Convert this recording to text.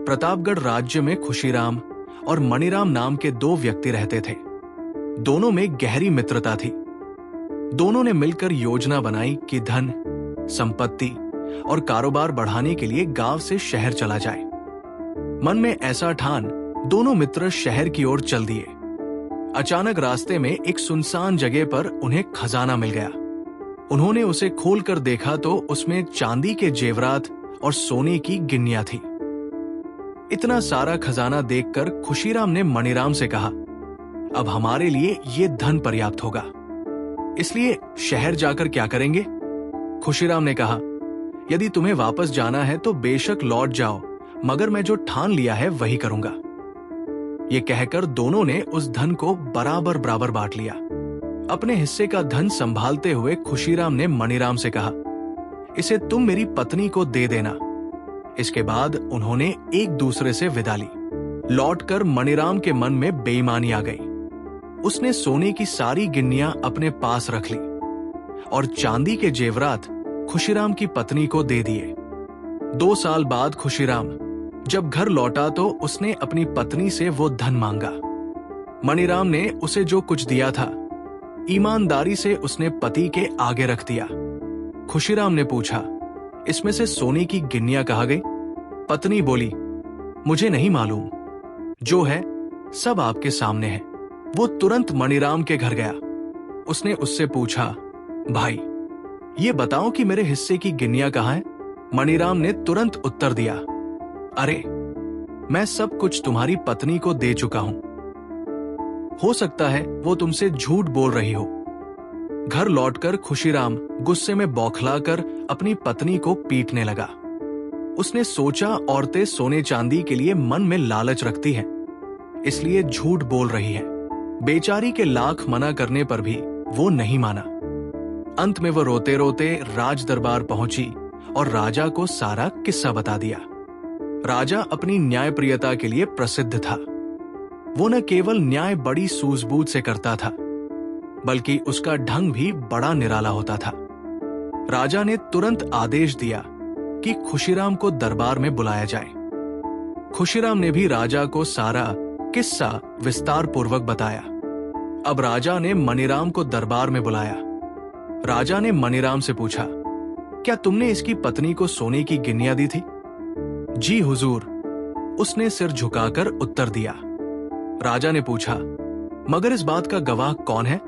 प्रतापगढ़ राज्य में खुशीराम और मणिराम नाम के दो व्यक्ति रहते थे। दोनों में गहरी मित्रता थी। दोनों ने मिलकर योजना बनाई कि धन, संपत्ति और कारोबार बढ़ाने के लिए गांव से शहर चला जाए। मन में ऐसा ठान दोनों मित्र शहर की ओर चल दिए। अचानक रास्ते में एक सुनसान जगह पर उन्हें खजाना मिल गया। उन्होंने उसे खोलकर देखा तो उसमें चांदी के जेवरात और सोने की गिन्नियां थी। इतना सारा खजाना देखकर खुशीराम ने मणिराम से कहा, अब हमारे लिए ये धन पर्याप्त होगा, इसलिए शहर जाकर क्या करेंगे? खुशीराम ने कहा, यदि तुम्हें वापस जाना है तो बेशक लौट जाओ, मगर मैं जो ठान लिया है वही करूंगा। ये कहकर दोनों ने उस धन को बराबर बराबर बांट लिया। अपने हिस्से का धन संभालते हुए खुशीराम ने मणिराम से कहा, इसे तुम मेरी पत्नी को दे देना। इसके बाद उन्होंने एक दूसरे से विदा ली। लौटकर मणिराम के मन में बेईमानी आ गई। उसने सोने की सारी गिन्नियां अपने पास रख ली और चांदी के जेवरात खुशीराम की पत्नी को दे दिए। 2 साल बाद खुशीराम जब घर लौटा तो उसने अपनी पत्नी से वो धन मांगा। मणिराम ने उसे जो कुछ दिया था ईमानदारी से उसने पति के आगे रख दिया। खुशीराम ने पूछा, इसमें से सोने की गिन्नियां कहाँ गई? पत्नी बोली, मुझे नहीं मालूम, जो है सब आपके सामने है। वो तुरंत मणिराम के घर गया। उसने उससे पूछा, भाई ये बताओ कि मेरे हिस्से की गिन्नियां कहाँ हैं? मणिराम ने तुरंत उत्तर दिया, अरे मैं सब कुछ तुम्हारी पत्नी को दे चुका हूं। हो सकता है वो तुमसे झूठ बोल रही हो। घर लौटकर खुशीराम गुस्से में बौखलाकर अपनी पत्नी को पीटने लगा। उसने सोचा, औरतें सोने चांदी के लिए मन में लालच रखती हैं, इसलिए झूठ बोल रही है। बेचारी के लाख मना करने पर भी वो नहीं माना। अंत में वो रोते रोते राज दरबार पहुंची और राजा को सारा किस्सा बता दिया। राजा अपनी न्यायप्रियता के लिए प्रसिद्ध था। वो न केवल न्याय बड़ी सूझबूझ से करता था, बल्कि उसका ढंग भी बड़ा निराला होता था। राजा ने तुरंत आदेश दिया कि खुशीराम को दरबार में बुलाया जाए। खुशीराम ने भी राजा को सारा किस्सा विस्तार पूर्वक बताया। अब राजा ने मणिराम को दरबार में बुलाया। राजा ने मणिराम से पूछा, क्या तुमने इसकी पत्नी को सोने की गिन्नियां दी थी? जी हुजूर, उसने सिर झुकाकर उत्तर दिया। राजा ने पूछा, मगर इस बात का गवाह कौन है?